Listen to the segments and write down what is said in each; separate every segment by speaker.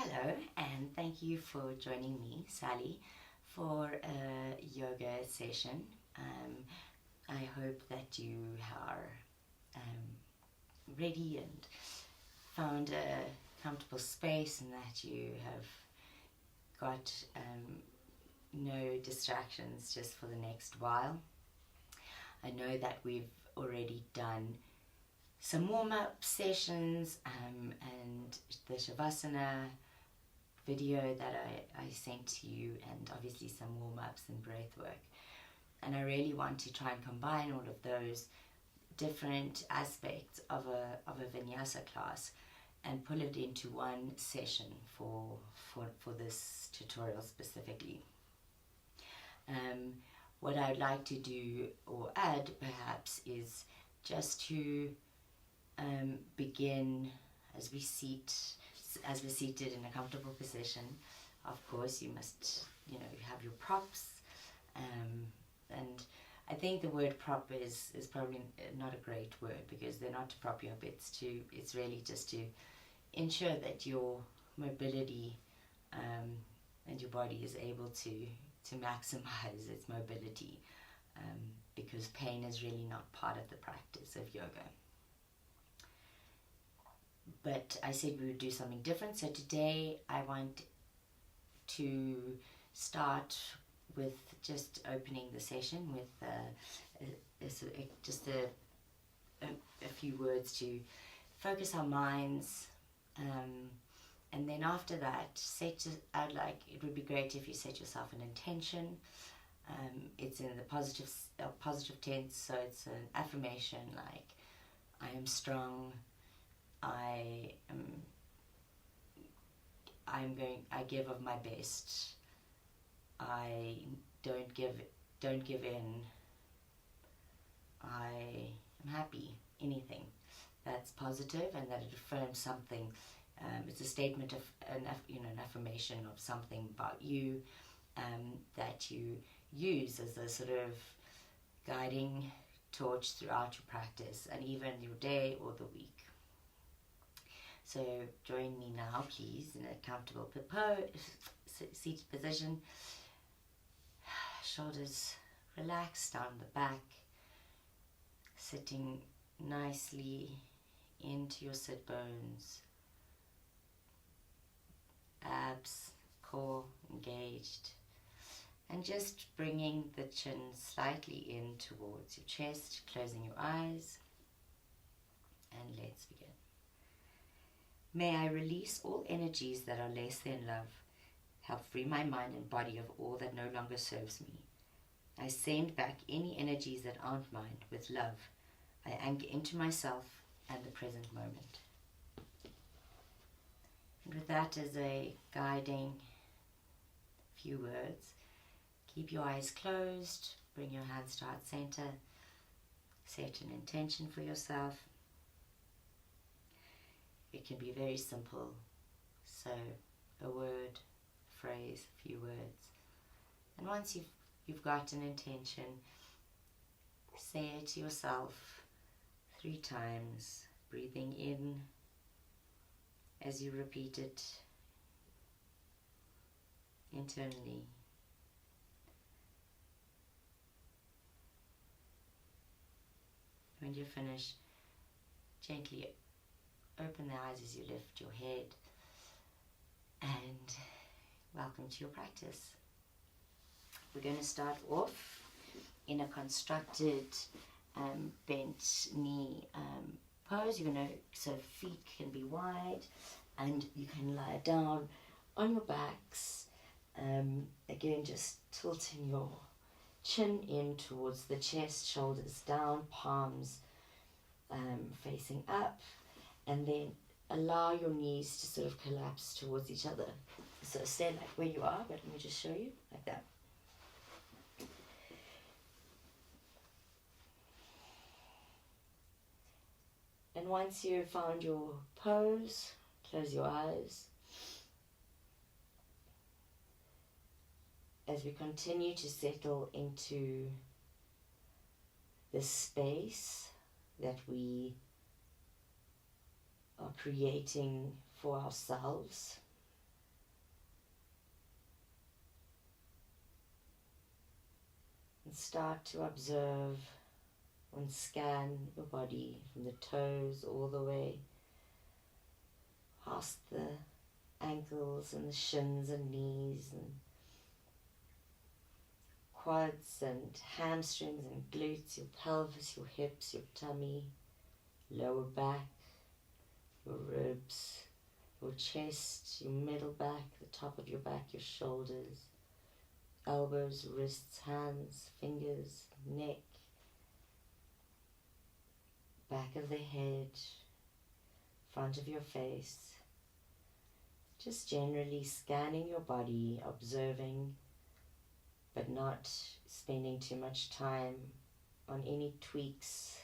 Speaker 1: Hello, and thank you for joining me, Sally, for a yoga session. I hope that you are ready and found a comfortable space and that you have got no distractions just for the next while. I know that we've already done some warm-up sessions and the Shavasana video that I sent to you, and obviously some warm-ups and breath work. And I really want to try and combine all of those different aspects of a vinyasa class and pull it into one session for this tutorial specifically. What I'd like to do or add perhaps is just to begin as we're seated in a comfortable position. Of course, you must, have your props, and I think the word prop is probably not a great word because they're not to prop you up. It's really just to ensure that your mobility and your body is able to maximize its mobility, because pain is really not part of the practice of yoga. But I said we would do something different, so today I want to start with just opening the session with just a few words to focus our minds, and then after that it would be great if you set yourself an intention. It's in the positive tense, so it's an affirmation like, I am strong, I give of my best, I don't give in, I am happy, anything that's positive and that it affirms something. It's a statement of an affirmation of something about you, that you use as a sort of guiding torch throughout your practice and even your day or the week. So join me now, please, in a comfortable seated position. Shoulders relaxed down the back, sitting nicely into your sit bones. Abs, core engaged. And just bringing the chin slightly in towards your chest, closing your eyes. And let's begin. May I release all energies that are less than love, help free my mind and body of all that no longer serves me. I send back any energies that aren't mine with love. I anchor into myself and the present moment. And with that as a guiding few words, keep your eyes closed, bring your hands to heart center, set an intention for yourself. It can be very simple, so a word, phrase, a few words. And once you've got an intention, say it to yourself 3 times, breathing in as you repeat it internally. When you're finished, gently open the eyes as you lift your head, and welcome to your practice. We're going to start off in a constructed bent knee pose. So feet can be wide and you can lie down on your backs. Again, just tilting your chin in towards the chest, shoulders down, palms facing up, and then allow your knees to sort of collapse towards each other. So stay like where you are, but let me just show you, like that. And once you've found your pose, close your eyes. As we continue to settle into the space that we are creating for ourselves, And start to observe and scan your body from the toes all the way past the ankles and the shins and knees and quads and hamstrings and glutes, your pelvis, your hips, your tummy, lower back, your ribs, your chest, your middle back, the top of your back, your shoulders, elbows, wrists, hands, fingers, neck, back of the head, front of your face. Just generally scanning your body, observing, but not spending too much time on any tweaks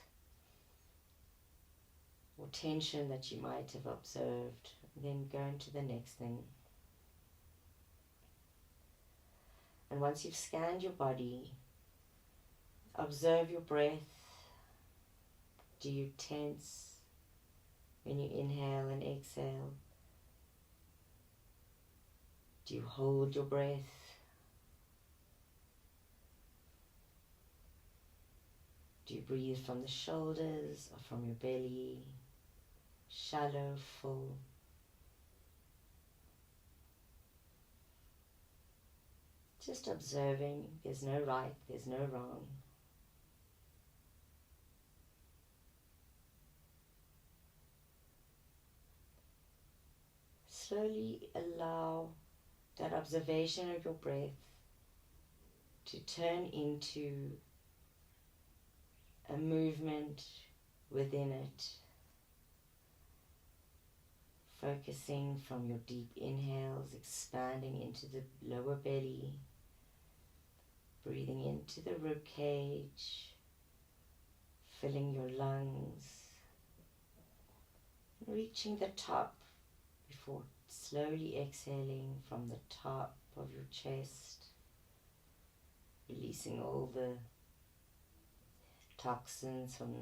Speaker 1: or tension that you might have observed. Then go into the next thing. And once you've scanned your body, observe your breath. Do you tense when you inhale and exhale? Do you hold your breath? Do you breathe from the shoulders or from your belly? Shallow, full. Just observing. There's no right, there's no wrong. Slowly allow that observation of your breath to turn into a movement within it, focusing from your deep inhales, expanding into the lower belly, breathing into the rib cage, filling your lungs, reaching the top before slowly exhaling from the top of your chest, releasing all the toxins from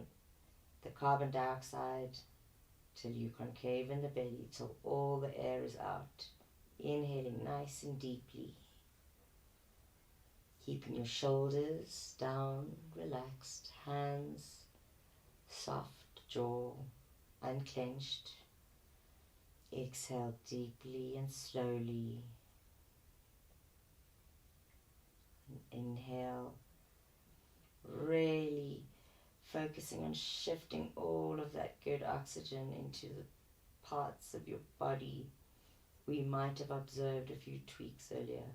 Speaker 1: the carbon dioxide till you concave in the belly, till all the air is out. Inhaling nice and deeply, keeping your shoulders down, relaxed, hands soft, jaw unclenched. Exhale deeply and slowly. Inhale, really focusing on shifting all of that good oxygen into the parts of your body we might have observed a few tweaks earlier.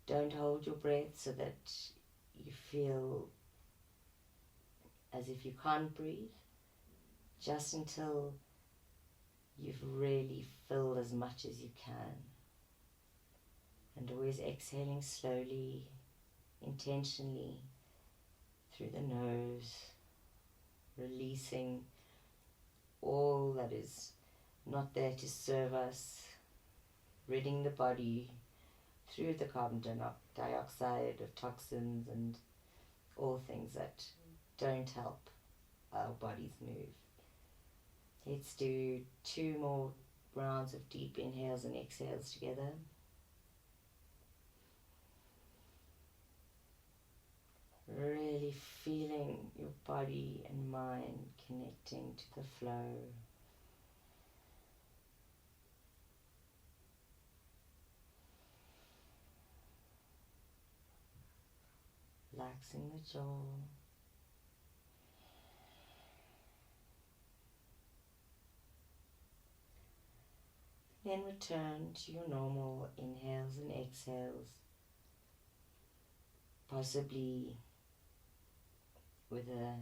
Speaker 1: Don't hold your breath so that you feel as if you can't breathe, just until you've really filled as much as you can. And always exhaling slowly, intentionally, through the nose, releasing all that is not there to serve us, ridding the body through the carbon dioxide of toxins and all things that don't help our bodies move. Let's do 2 more rounds of deep inhales and exhales together. Really feeling your body and mind connecting to the flow. Relaxing the jaw. Then return to your normal inhales and exhales, possibly with a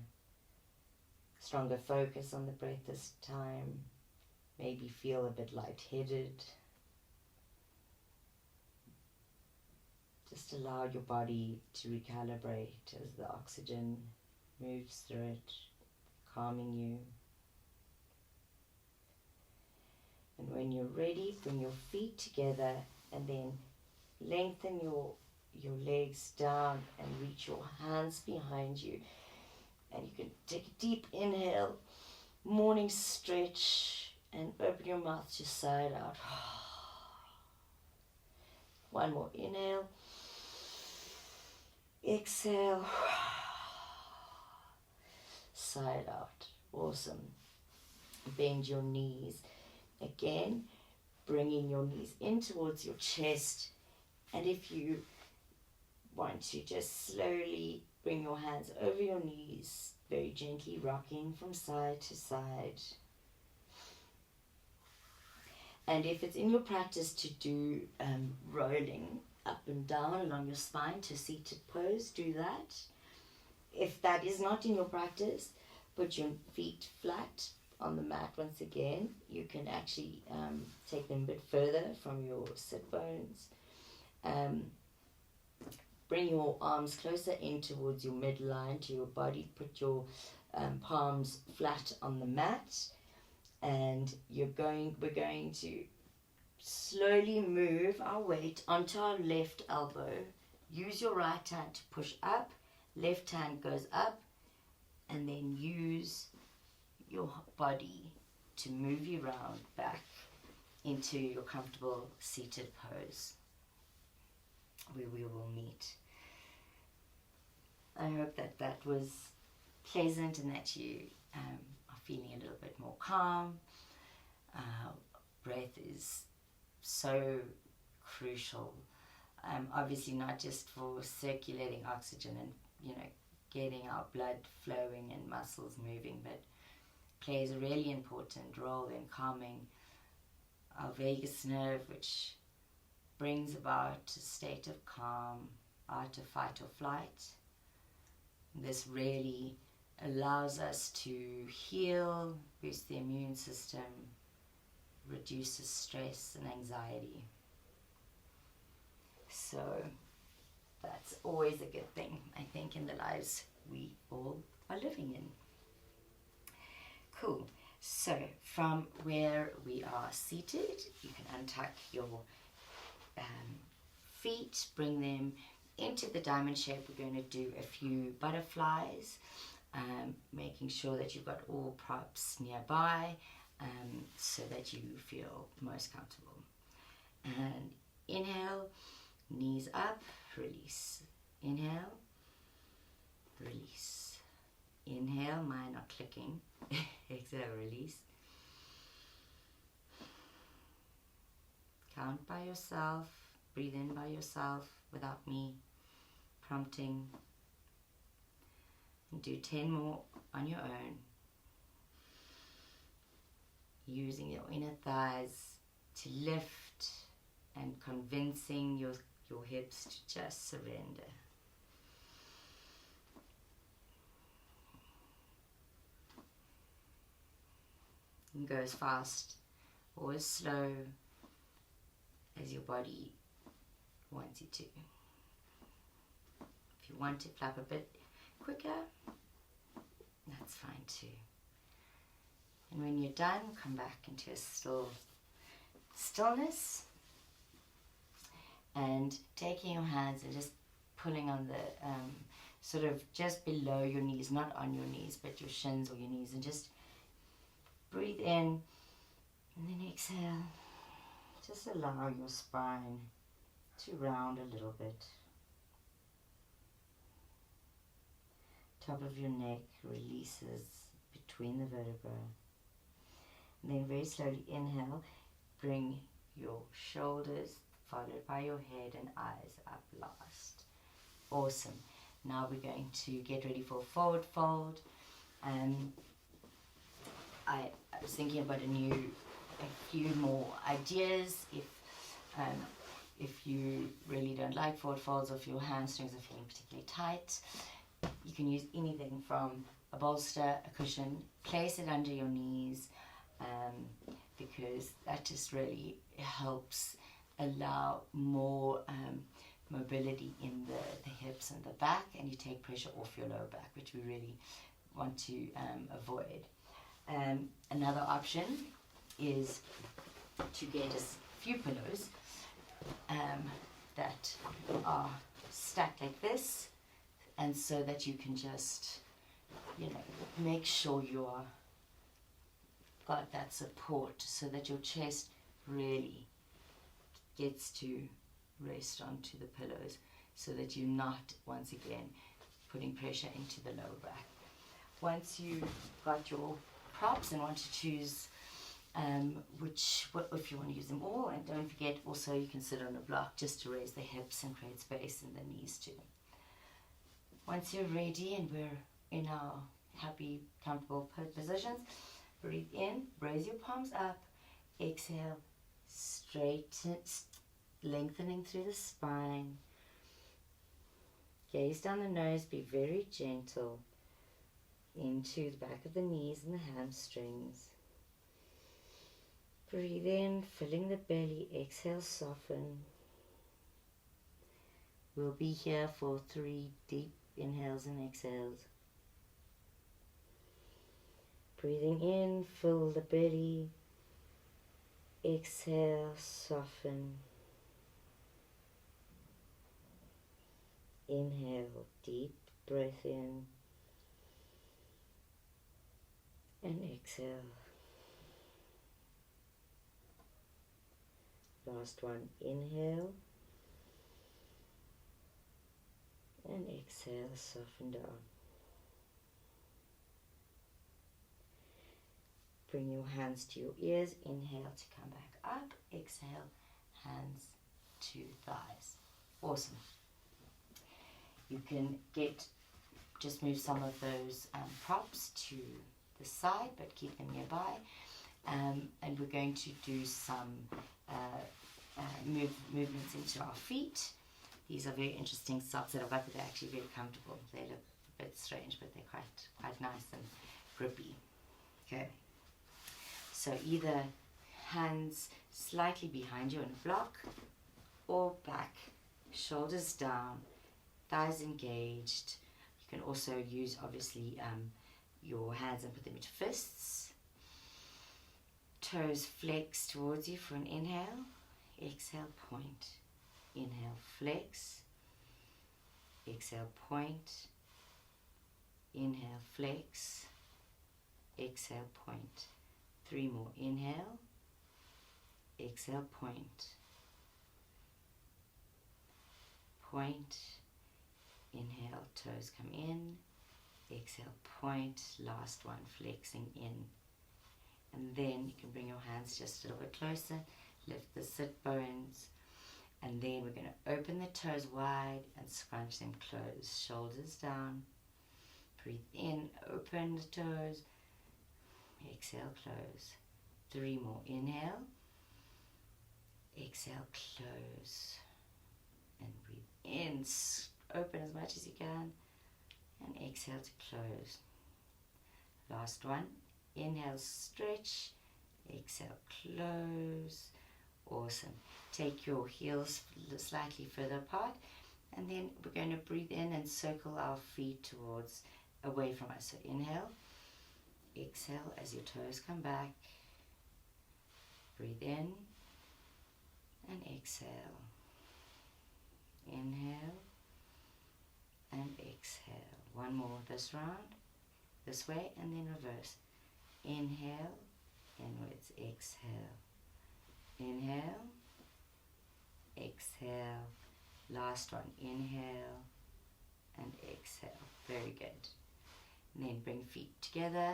Speaker 1: stronger focus on the breath this time. Maybe feel a bit lightheaded. Just allow your body to recalibrate as the oxygen moves through it, calming you. And when you're ready, bring your feet together and then lengthen your legs down and reach your hands behind you. And you can take a deep inhale, morning stretch, and open your mouth to side out. One more inhale. Exhale. Side out. Awesome. Bend your knees. Again, bringing your knees in towards your chest. And if you want to, just slowly bring your hands over your knees, very gently rocking from side to side. And if it's in your practice to do rolling up and down along your spine to seated pose, do that. If that is not in your practice, put your feet flat on the mat once again. You can actually take them a bit further from your sit bones. Bring your arms closer in towards your midline to your body. Put your palms flat on the mat, and we're going to slowly move our weight onto our left elbow. Use your right hand to push up, left hand goes up, and then use your body to move you round back into your comfortable seated pose where we will meet. I hope that was pleasant and that you are feeling a little bit more calm. Breath is so crucial, obviously not just for circulating oxygen and getting our blood flowing and muscles moving, but plays a really important role in calming our vagus nerve, which brings about a state of calm out of fight or flight. This really allows us to heal, boost the immune system, reduces stress and anxiety. So that's always a good thing, I think, in the lives we all are living in. Cool. So from where we are seated, you can untuck your feet, bring them into the diamond shape. We're going to do a few butterflies, making sure that you've got all props nearby, so that you feel most comfortable. And inhale, knees up, release. Inhale, release. Inhale, mine are clicking. Exhale, release. Count by yourself, breathe in by yourself without me prompting. And do 10 more on your own, using your inner thighs to lift and convincing your hips to just surrender. And go as fast or as slow as your body wants you to. If you want to flap a bit quicker, that's fine too. And when you're done, come back into a stillness, and taking your hands and just pulling on the sort of just below your knees, not on your knees, but your shins or your knees, and just breathe in and then exhale. Just allow your spine to round a little bit. Top of your neck releases between the vertebrae. And then very slowly inhale, bring your shoulders followed by your head and eyes up last. Awesome. Now we're going to get ready for a forward fold. I was thinking about a few more ideas. If you really don't like forward folds, or if your hamstrings are feeling particularly tight, you can use anything from a bolster, a cushion, place it under your knees, because that just really helps allow more mobility in the hips and the back, and you take pressure off your lower back, which we really want to avoid. Another option is to get a few pillows that are stacked like this, and so that you can just make sure you're got that support, so that your chest really gets to rest onto the pillows. so that you're not, once again, putting pressure into the lower back. Once you've got your props and want to choose if you want to use them all, and don't forget also you can sit on a block just to raise the hips and create space in the knees too. Once you're ready and we're in our happy, comfortable positions, breathe in, raise your palms up, exhale, straighten, lengthening through the spine. Gaze down the nose, be very gentle into the back of the knees and the hamstrings. Breathe in, filling the belly, exhale, soften. We'll be here for 3 deep inhales and exhales. Breathing in, fill the belly, exhale, soften. Inhale, deep breath in, and exhale. Last one, inhale, and exhale, soften down. Bring your hands to your ears, inhale to come back up, exhale, hands to thighs. Awesome. You can just move some of those props to the side, but keep them nearby. And we're going to do some movements into our feet. These are very interesting socks that I've got, but they're actually very comfortable. They look a bit strange, but they're quite nice and grippy. Okay. So either hands slightly behind you on a block, or back, shoulders down, thighs engaged. You can also use, obviously, your hands and put them into fists. Toes flex towards you for an inhale. Exhale, point. Inhale, flex. Exhale, point. Inhale, flex. Exhale, point. 3 more. Inhale. Exhale, point. Point. Inhale, toes come in. Exhale, point. Last one, flexing in. And then you can bring your hands just a little bit closer. Lift the sit bones. And then we're going to open the toes wide and scrunch them closed. Shoulders down. Breathe in, open the toes. Exhale, close. 3 more. Inhale. Exhale, close. And breathe in, open as much as you can. And exhale to close. Last one. Inhale, stretch. Exhale, close. Awesome. Take your heels slightly further apart. And then we're going to breathe in and circle our feet away from us. So inhale. Exhale as your toes come back. Breathe in and exhale. Inhale and exhale. One more this round. This way and then reverse. Inhale, inwards, exhale. Inhale, exhale. Last one. Inhale and exhale. Very good. And then bring feet together.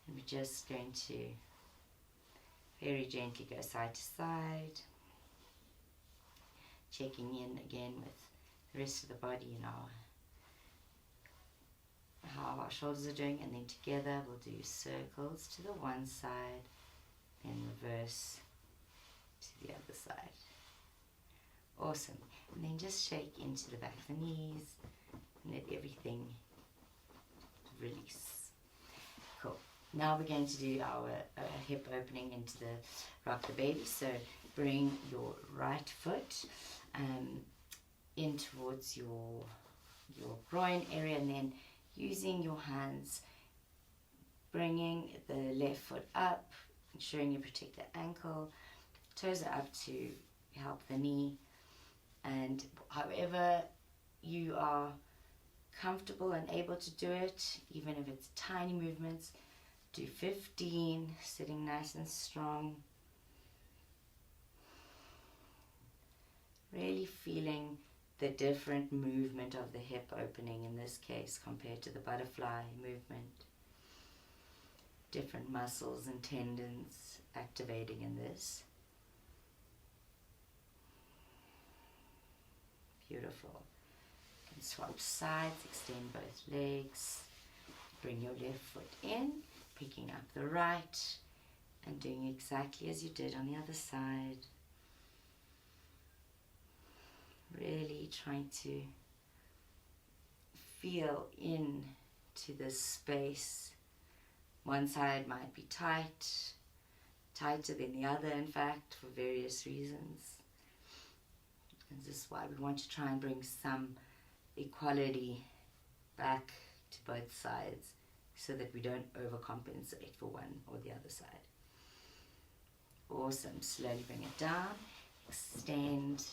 Speaker 1: And we're just going to very gently go side to side. Checking in again with the rest of the body and how our shoulders are doing. And then together we'll do circles to the one side, then reverse to the other side. Awesome. And then just shake into the back of the knees and let everything release. Cool. Now we're going to do our hip opening into the rock the baby. So bring your right foot in towards your groin area, and then using your hands, bringing the left foot up, ensuring you protect the ankle. Toes are up to help the knee, and however you are comfortable and able to do it, even if it's tiny movements, do 15, sitting nice and strong. Really feeling the different movement of the hip opening in this case compared to the butterfly movement. Different muscles and tendons activating in this. Beautiful. You can swap sides, extend both legs, bring your left foot in, picking up the right, and doing exactly as you did on the other side. Really trying to feel in to this space. One side might be tight, tighter than the other, in fact, for various reasons. And this is why we want to try and bring some equality back to both sides so that we don't overcompensate for one or the other side. Awesome. Slowly bring it down. Extend.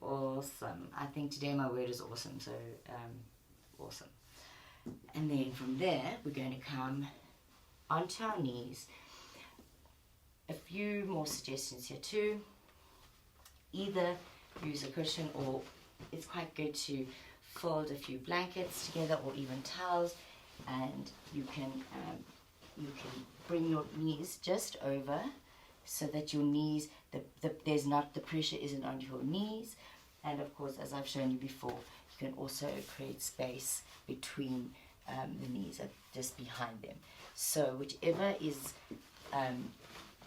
Speaker 1: Awesome. I think today my word is awesome, so awesome. And then from there, we're going to come onto our knees. A few more suggestions here too. Either use a cushion, or it's quite good to fold a few blankets together or even towels, and you can bring your knees just over so that your knees, the pressure isn't on your knees. And of course, as I've shown you before, you can also create space between the knees, just behind them. So whichever is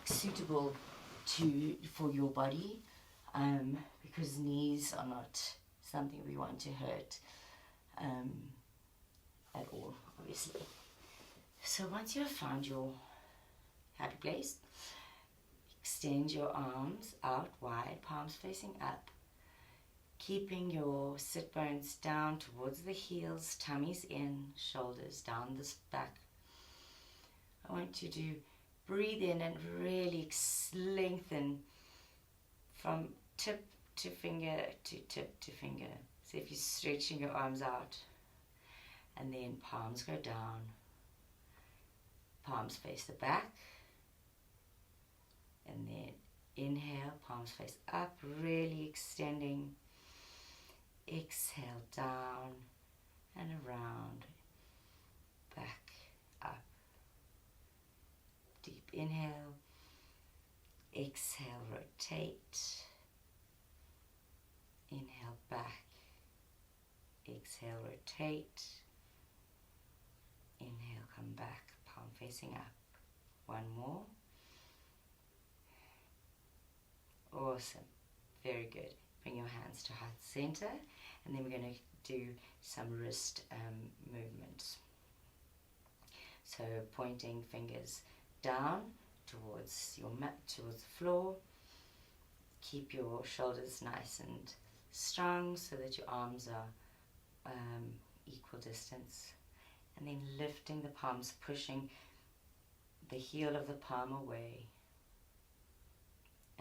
Speaker 1: suitable for your body, because knees are not something we want to hurt at all, obviously. So once you have found your happy place, extend your arms out wide, palms facing up, keeping your sit bones down towards the heels, tummies in, shoulders down this back. I want you to breathe in and really lengthen from tip to finger to tip to finger. So if you're stretching your arms out, and then palms go down, palms face the back, and then inhale, palms face up, really extending. Exhale, down and around, back, up. Deep inhale, exhale, rotate. Inhale, back. Exhale, rotate. Inhale, come back, palm facing up. One more. Awesome. Very good. Bring your hands to heart center, and then we're going to do some wrist movements. So pointing fingers down towards your mat, towards the floor. Keep your shoulders nice and strong so that your arms are equal distance. And then lifting the palms, pushing the heel of the palm away,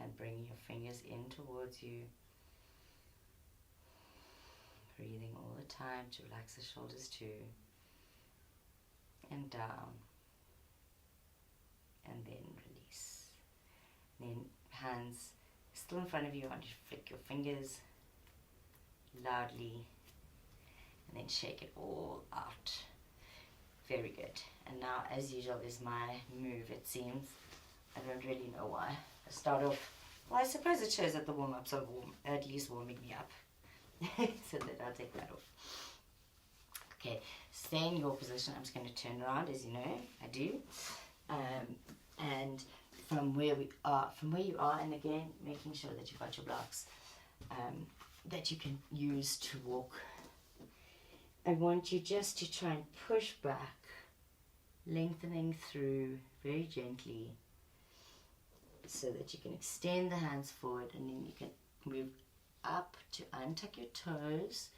Speaker 1: and bringing your fingers in towards you. Breathing all the time to relax the shoulders too. And down. And then release. And then hands still in front of you. I want you to flick your fingers loudly. And then shake it all out. Very good. And now, as usual, is my move, it seems. I don't really know why. I start off, well, I suppose it shows that the warm-ups are at least warming me up. So that I'll take that off. Okay, stay in your position. I'm just going to turn around, as you know, I do. And from where you are, and again, making sure that you've got your blocks that you can use to walk. I want you just to try and push back, lengthening through very gently, so that you can extend the hands forward, and then you can move up to untuck your toes,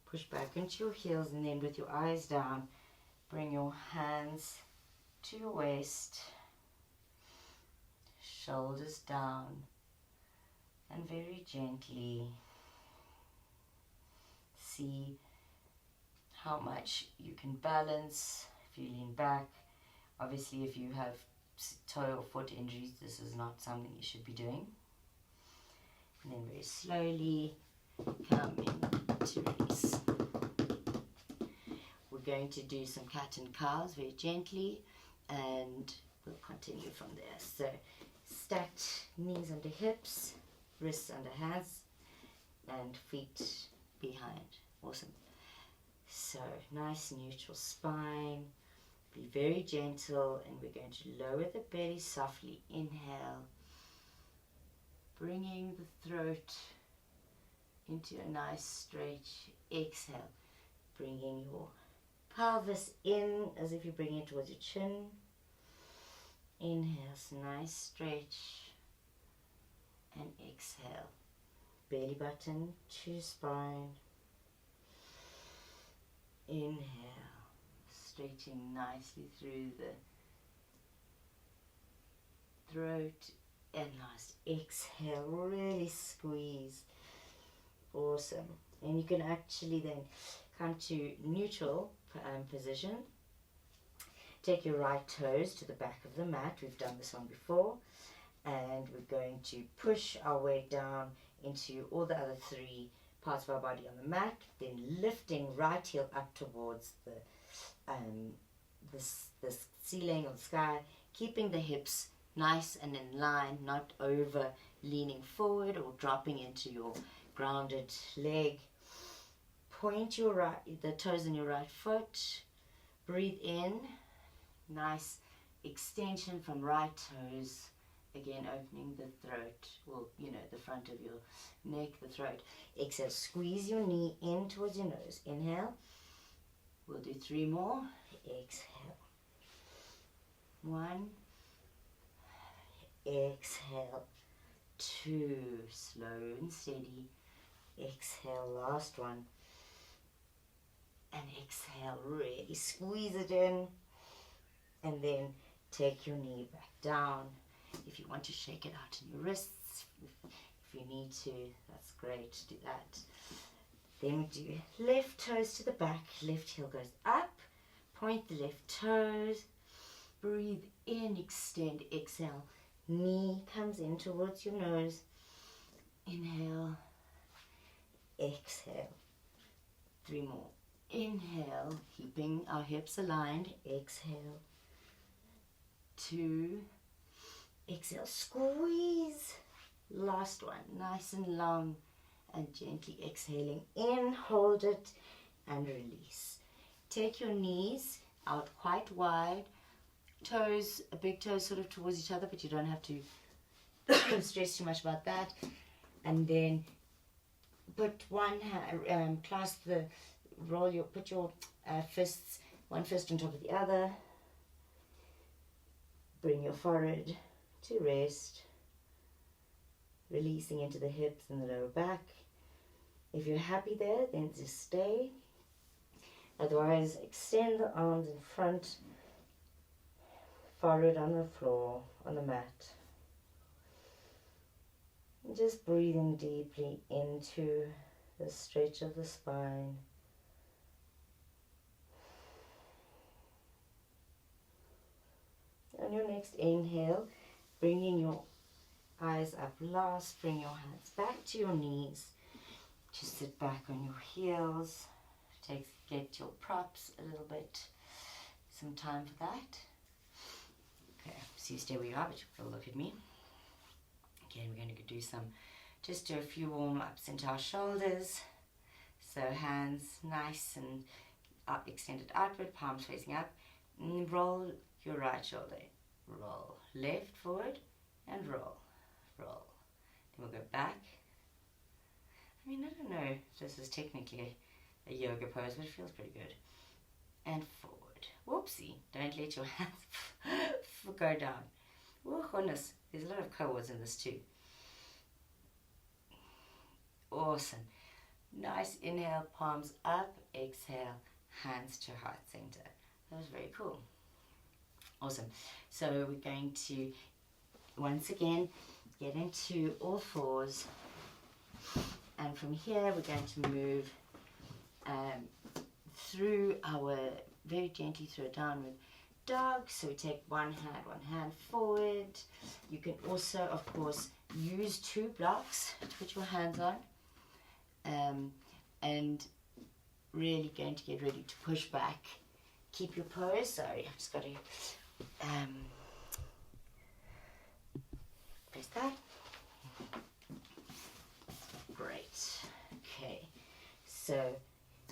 Speaker 1: push back into your heels, and then with your eyes down, bring your hands to your waist, shoulders down, and very gently see how much you can balance if you lean back. Obviously, if you have toe or foot injuries, this is not something you should be doing. And then very slowly come into release. We're going to do some cat and cows very gently, and we'll continue from there. So stacked knees under hips, wrists under hands, and feet behind. Awesome. So nice neutral spine. Be very gentle, and we're going to lower the belly softly. Inhale, bringing the throat into a nice stretch. Exhale, bringing your pelvis in as if you're bringing it towards your chin. Inhale, so nice stretch, and exhale, belly button to spine. Inhale, stretching nicely through the throat, and nice exhale, really squeeze. Awesome. And you can actually then come to neutral position. Take your right toes to the back of the mat. We've done this one before. And we're going to push our way down into all the other three parts of our body on the mat. Then lifting right heel up towards the ceiling or the sky. Keeping the hips nice and in line, not over leaning forward or dropping into your grounded leg. Point the toes in your right foot. Breathe in. Nice extension from right toes. Again, opening the throat, well, the front of your neck, the throat. Exhale, squeeze your knee in towards your nose. Inhale. We'll do 3 more. Exhale. 1. Exhale. 2. Slow and steady. Exhale, last one. And exhale, really squeeze it in. And then take your knee back down. If you want to shake it out in your wrists, if you need to, that's great, do that. Then we do left toes to the back, left heel goes up, point the left toes, breathe in, extend, exhale, knee comes in towards your nose, inhale, exhale, 3 more, inhale, keeping our hips aligned, exhale, 2, exhale, squeeze, last one, nice and long, and gently exhaling in, hold it, and release. Take your knees out quite wide, toes, big toes sort of towards each other, but you don't have to stress too much about that. And then put one hand, put your fists, one fist on top of the other. Bring your forehead to rest, releasing into the hips and the lower back. If you're happy there, then just stay. Otherwise, extend the arms in front, forehead on the floor, on the mat. And just breathing deeply into the stretch of the spine. On your next inhale, bringing your eyes up last, bring your hands back to your knees. Just sit back on your heels. Get your props a little bit. Some time for that. Okay, so you stay where you are, but you can look at me. Again, we're going to just do a few warm-ups into our shoulders. So hands nice and extended outward, palms facing up. And roll your right shoulder. Roll. Left forward and roll. Roll. Then we'll go back. I mean, I don't know if this is technically a yoga pose, but it feels pretty good. And forward. Whoopsie. Don't let your hands go down. Oh, goodness. There's a lot of co-words in this too. Awesome. Nice inhale, palms up. Exhale, hands to heart center. That was very cool. Awesome. So we're going to, once again, get into all fours. And from here, we're going to move very gently through a downward dog. So we take one hand forward. You can also, of course, use 2 blocks to put your hands on. and really going to get ready to push back. Keep your pose. Sorry, I've just got to press that. Great. Okay, so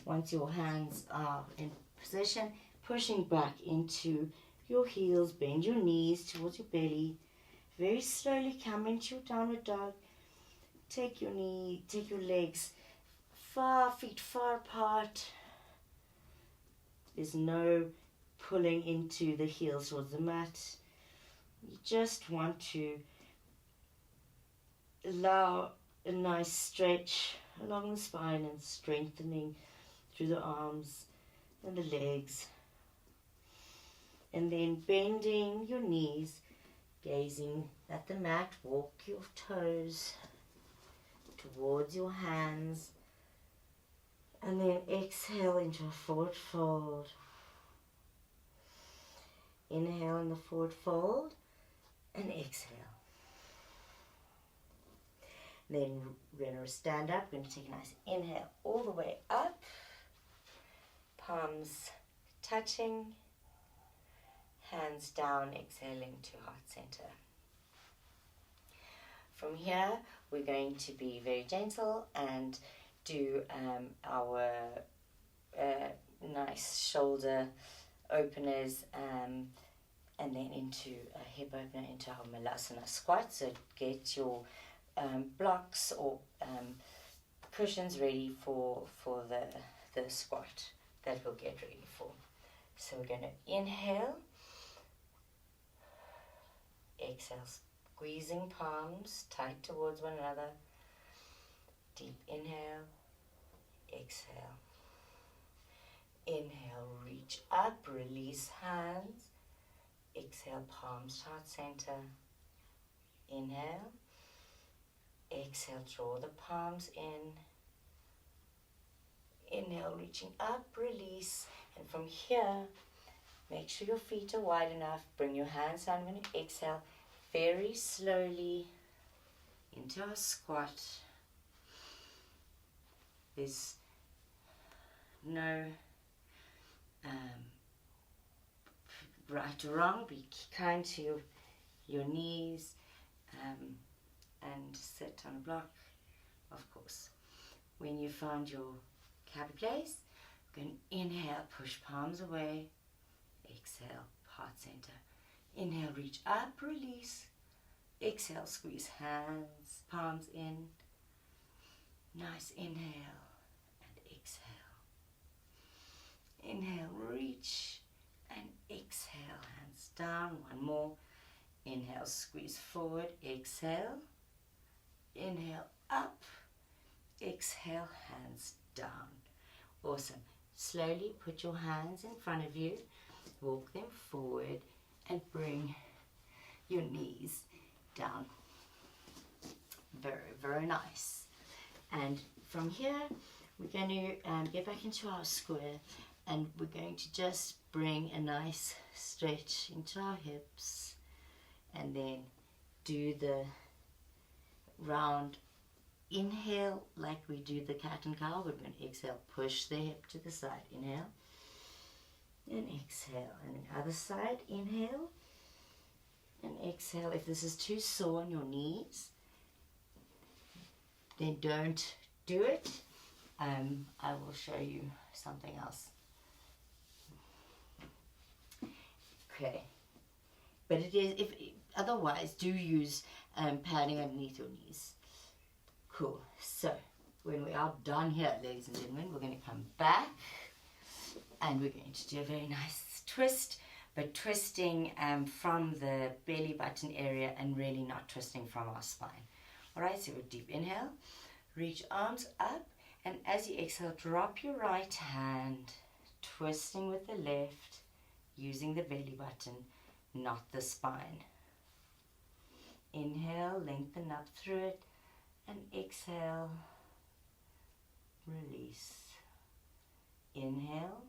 Speaker 1: once your hands are in position, pushing back into your heels, bend your knees towards your belly. Very slowly come into your downward dog. Take your legs feet far apart. There's no pulling into the heels towards the mat. You just want to allow a nice stretch along the spine and strengthening through the arms and the legs. And then bending your knees, gazing at the mat, walk your toes towards your hands, and then exhale into a forward fold. Inhale in the forward fold and exhale. Then we're going to stand up. We're going to take a nice inhale all the way up, palms touching, hands down, exhaling to heart center. From here, we're going to be very gentle and do our nice shoulder openers and then into a hip opener into our Malasana squat. So get your blocks or cushions ready for the squat that we'll get ready for. So we're going to inhale, exhale, squeezing palms tight towards one another. Deep inhale, exhale. Inhale, reach up, release hands. Exhale, palms to heart center. Inhale, exhale, draw the palms in. Inhale, reaching up, release. And from here, make sure your feet are wide enough. Bring your hands down. I'm going to exhale very slowly into our squat. There's no right or wrong. Be kind to your knees and sit on a block, of course. When you find your happy place, you can inhale, push palms away. Exhale, heart center. Inhale, reach up, release. Exhale, squeeze hands, palms in. Nice inhale and exhale. Inhale, reach and exhale, hands down. One more. Inhale, squeeze forward, exhale. Inhale, up. Exhale, hands down. Awesome. Slowly put your hands in front of you. Walk them forward and bring your knees down. Very, very nice. And from here, we're going to get back into our square, and we're going to just bring a nice stretch into our hips, and then do the round inhale like we do the cat and cow. We're going to exhale, push the hip to the side. Inhale and exhale. And the other side, inhale and exhale. If this is too sore on your knees, then don't do it. I will show you something else. Okay. But it is, if otherwise, do use padding underneath your knees. Cool. So, when we are done here, ladies and gentlemen, we're going to come back and we're going to do a very nice twist, but twisting from the belly button area and really not twisting from our spine. Alright, so a deep inhale, reach arms up, and as you exhale, drop your right hand, twisting with the left, using the belly button, not the spine. Inhale, lengthen up through it, and exhale, release. Inhale,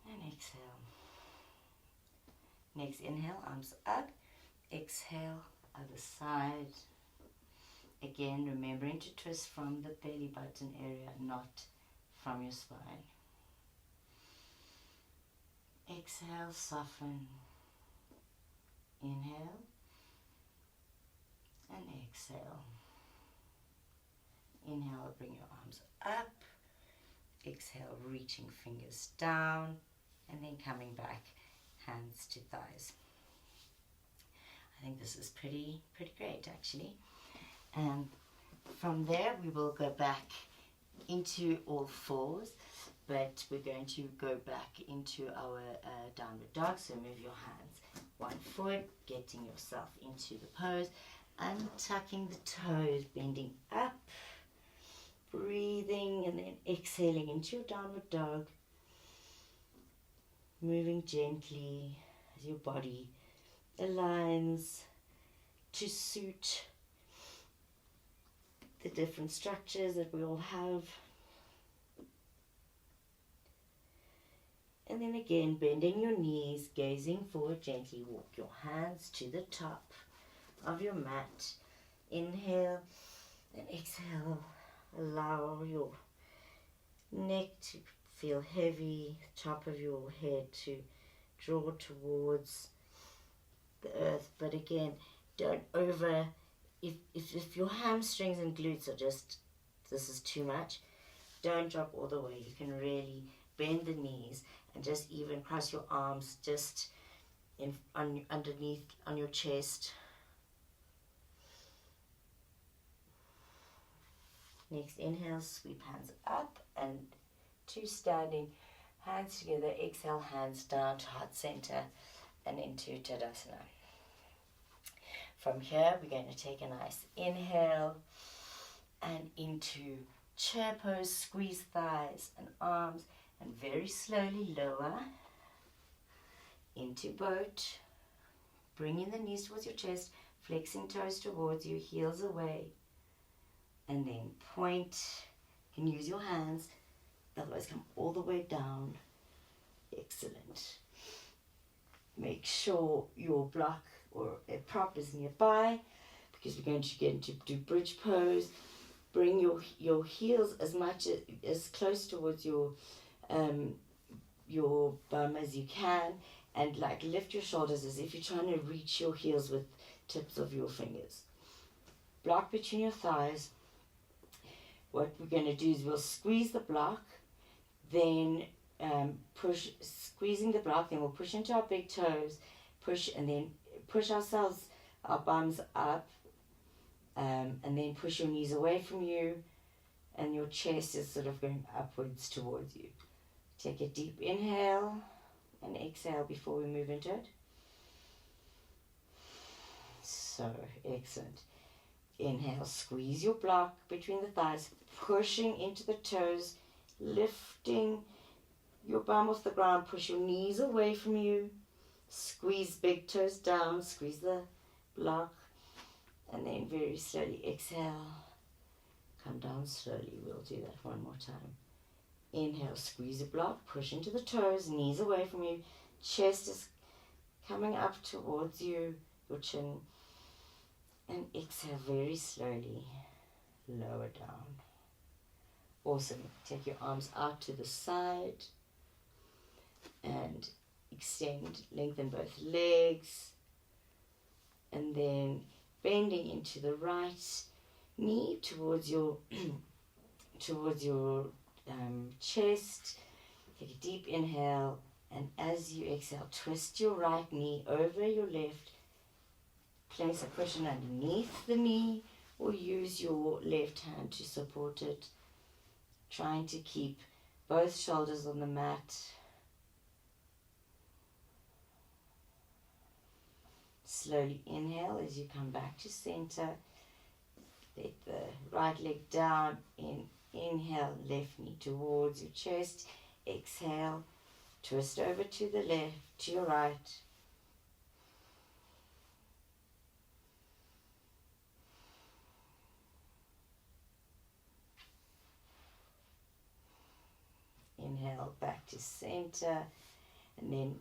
Speaker 1: and exhale. Next inhale, arms up, exhale, other side. Again, remembering to twist from the belly button area, not from your spine. Exhale, soften. Inhale and exhale. Inhale, bring your arms up. Exhale, reaching fingers down, and then coming back, hands to thighs. I think this is pretty great, actually. And from there, we will go back into all fours, but we're going to go back into our downward dog. So move your hands one forward, getting yourself into the pose, untucking the toes, bending up, breathing, and then exhaling into your downward dog, moving gently as your body aligns to suit the different structures that we all have. And then again, bending your knees, gazing forward gently, walk your hands to the top of your mat. Inhale and exhale. Allow your neck to feel heavy, top of your head to draw towards the earth. But again, don't if your hamstrings and glutes are just, this is too much, don't drop all the way. You can really bend the knees and just even cross your arms just underneath on your chest. Next, inhale, sweep hands up and to standing, hands together. Exhale, hands down to heart center and into Tadasana. From here, we're going to take a nice inhale and into chair pose, squeeze thighs and arms, and very slowly lower into boat, bringing the knees towards your chest, flexing toes towards you, heels away, and then point. You can use your hands, otherwise come all the way down. Excellent. Make sure your block or a prop is nearby, because we're going to get into do bridge pose. Bring your heels as close towards your bum as you can, and like lift your shoulders as if you're trying to reach your heels with tips of your fingers. Block between your thighs. What we're going to do is we'll squeeze the block, then squeezing the block, then we'll push into our big toes, push, and then push our bums up, and then push your knees away from you, and your chest is sort of going upwards towards you. Take a deep inhale and exhale before we move into it. So, excellent. Inhale, squeeze your block between the thighs, pushing into the toes, lifting your bum off the ground, push your knees away from you, squeeze big toes down, squeeze the block, and then very slowly exhale, come down slowly. We'll do that one more time. Inhale, squeeze the block, push into the toes, knees away from you, chest is coming up towards you, your chin, and exhale very slowly, lower down. Awesome. Take your arms out to the side and extend, lengthen both legs, and then bending into the right knee towards your chest. Take a deep inhale, and as you exhale, twist your right knee over your left. Place a cushion underneath the knee, or use your left hand to support it, trying to keep both shoulders on the mat. Slowly inhale as you come back to center. Let the right leg down. Inhale, left knee towards your chest. Exhale, twist over to the left, to your right. Inhale, back to center, and then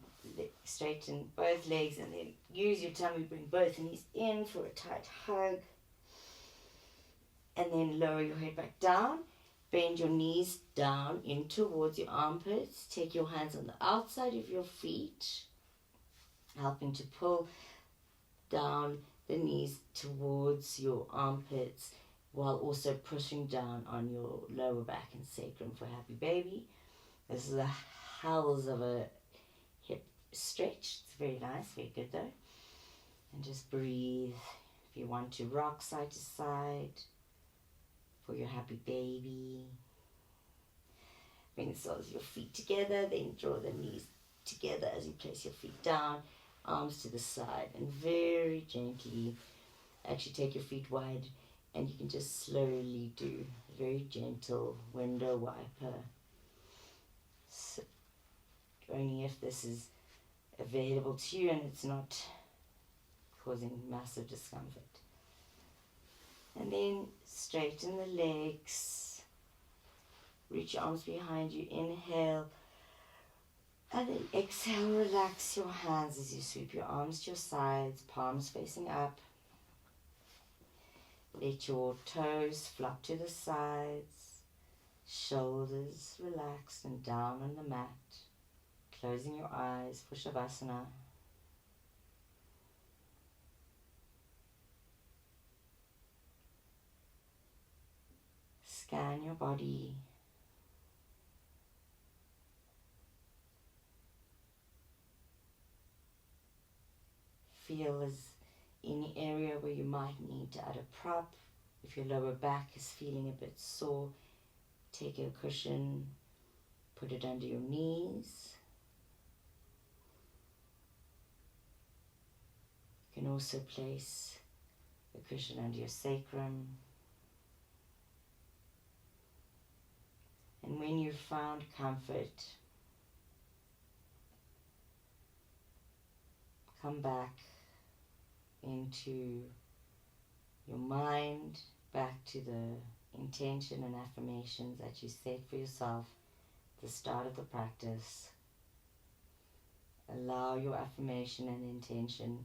Speaker 1: straighten both legs, and then use your tummy, bring both knees in for a tight hug. And then lower your head back down. Bend your knees down in towards your armpits. Take your hands on the outside of your feet, helping to pull down the knees towards your armpits while also pushing down on your lower back and sacrum for happy baby. This is the hells of a hip stretch. It's very nice, very good though. And just breathe. If you want to rock side to side for your happy baby. Bring the soles of your feet together, then draw the knees together as you place your feet down, arms to the side, and very gently actually take your feet wide, and you can just slowly do a very gentle window wiper. So, only if this is available to you and it's not causing massive discomfort. And then straighten the legs, reach your arms behind you, inhale, and then exhale, relax your hands as you sweep your arms to your sides, palms facing up. Let your toes flop to the sides, shoulders relaxed and down on the mat, closing your eyes for Shavasana. Scan your body. Feel as any area where you might need to add a prop. If your lower back is feeling a bit sore, take a cushion, put it under your knees. You can also place a cushion under your sacrum. And when you've found comfort, come back into your mind, back to the intention and affirmations that you set for yourself at the start of the practice. Allow your affirmation and intention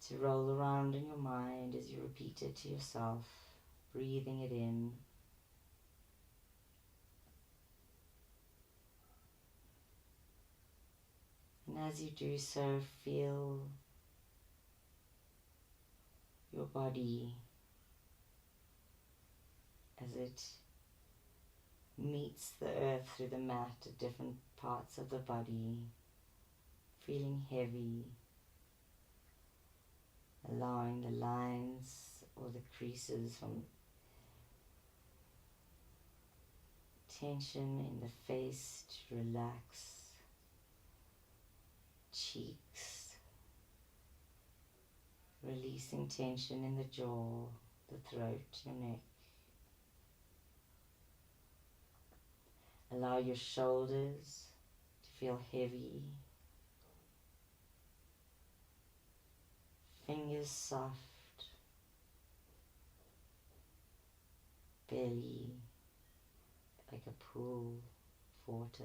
Speaker 1: to roll around in your mind as you repeat it to yourself, breathing it in. And as you do so, feel your body as it meets the earth through the mat at different parts of the body, feeling heavy, allowing the lines or the creases from tension in the face to relax, cheeks, releasing tension in the jaw, the throat, your neck. Allow your shoulders to feel heavy, fingers soft, belly like a pool of water.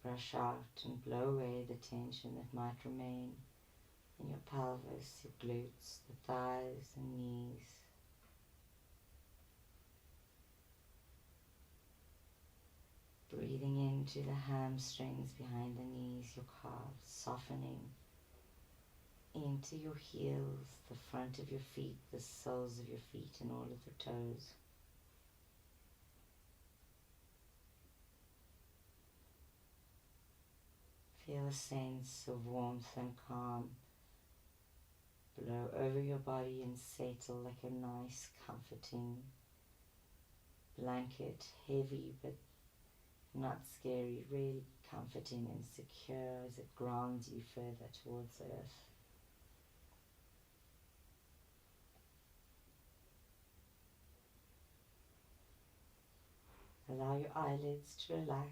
Speaker 1: Brush out and blow away the tension that might remain in your pelvis, your glutes, the thighs and knees. Breathing into the hamstrings behind the knees, your calves, softening into your heels, the front of your feet, the soles of your feet and all of the toes. Feel a sense of warmth and calm blow over your body and settle like a nice, comforting blanket, heavy but not scary, really comforting and secure as it grounds you further towards the earth. Allow your eyelids to relax,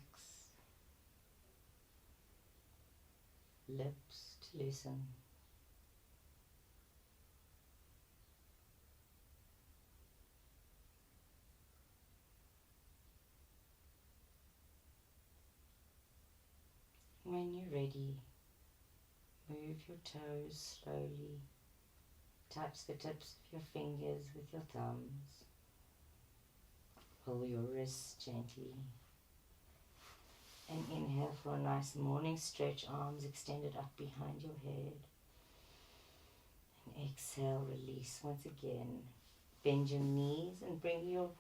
Speaker 1: lips to loosen. When you're ready, Move your toes slowly. Touch the tips of your fingers with your thumbs. Pull your wrists gently. And inhale for a nice morning stretch, arms extended up behind your head. And exhale, release once again. Bend your knees and bring your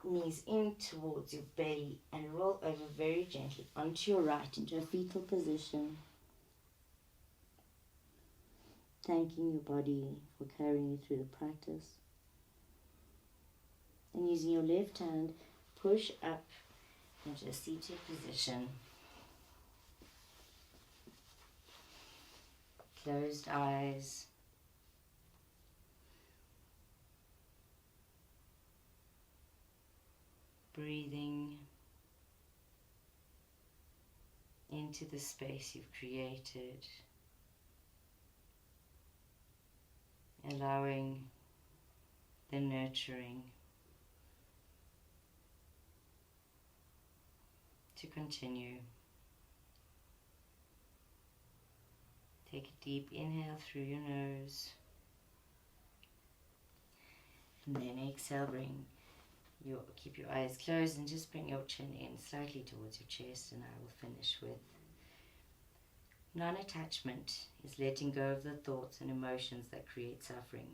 Speaker 1: knees in towards your belly and roll over very gently onto your right into a fetal position. Thanking your body for carrying you through the practice. And using your left hand, push up into a seated position. Closed eyes. Breathing into the space you've created. Allowing the nurturing to continue. Take a deep inhale through your nose. And then exhale, keep your eyes closed and just bring your chin in slightly towards your chest, and I will finish with non-attachment is letting go of the thoughts and emotions that create suffering.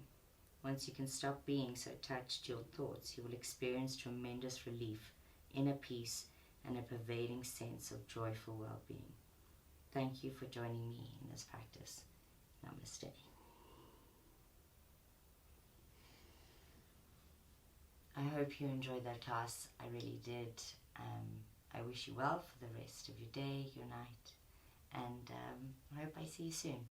Speaker 1: Once you can stop being so attached to your thoughts, you will experience tremendous relief, inner peace, and a pervading sense of joyful well-being. Thank you for joining me in this practice. Namaste. I hope you enjoyed that class. I really did. I wish you well for the rest of your day, your night, and I hope I see you soon.